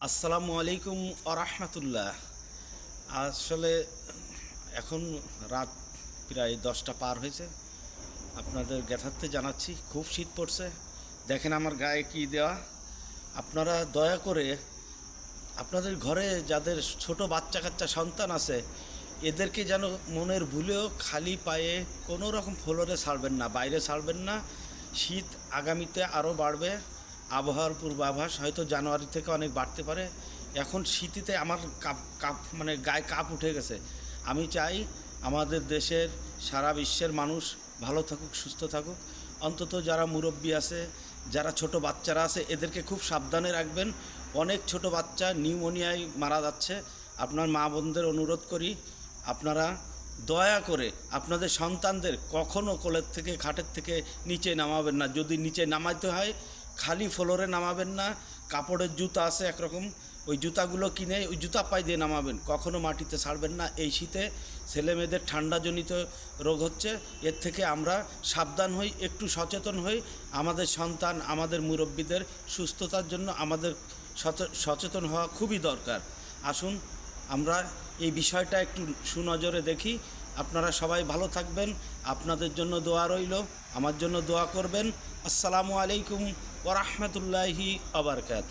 আসসালামু আলাইকুম আরহামতুল্লাহ। আসলে এখন রাত প্রায় 10টা পার হয়েছে। আপনাদের জ্ঞাতার্থে জানাচ্ছি, খুব শীত পড়ছে। দেখেন আমার গায়ে কি দেওয়া। আপনারা দয়া করে আপনাদের ঘরে যাদের ছোট বাচ্চা কাচ্চা সন্তান আছে, এদেরকে যেন মনের ভুলেও খালি পায়ে কোনো রকম ফ্লোরে ছাড়বেন না, বাইরে ছাড়বেন না। শীত আগামীতে আরও বাড়বে। আবহাওয়ার পূর্বাভাস হয়তো জানুয়ারি থেকে অনেক বাড়তে পারে। এখন শীতিতে আমার কাপ কাপ মানে গায়ে কাপ উঠে গেছে। আমি চাই আমাদের দেশের, সারা বিশ্বের মানুষ ভালো থাকুক, সুস্থ থাকুক। অন্তত যারা মুরব্বী আছে, যারা ছোট বাচ্চারা আছে, এদেরকে খুব সাবধানে রাখবেন। অনেক ছোট বাচ্চা নিউমোনিয়ায় মারা যাচ্ছে। আপনার মা বোনদের অনুরোধ করি, আপনারা দয়া করে আপনাদের সন্তানদের কখনও কোলের থেকে, খাটের থেকে নিচে নামাবেন না। যদি নিচে নামাইতে হয়, খালি ফ্লোরে নামাবেন না। কাপড়ের জুতা আছে একরকম, ওই জুতাগুলো কিনে ওই জুতা পায়ে দিয়ে নামাবেন, কখনও মাটিতে ছাড়বেন না। এই শীতে ছেলেমেয়েদের ঠান্ডাজনিত রোগ হচ্ছে, এর থেকে আমরা সাবধান হই, একটু সচেতন হই। আমাদের সন্তান, আমাদের মুরব্বীদের সুস্থতার জন্য আমাদের সচেতন হওয়া খুবই দরকার। আসুন আমরা এই বিষয়টা একটু সুনজরে দেখি। আপনারা সবাই ভালো থাকবেন, আপনাদের জন্য দোয়া রইল, আমার জন্য দোয়া করবেন। আসসালামু আলাইকুম ওয়া রাহমাতুল্লাহি ওয়া বারাকাতুহু।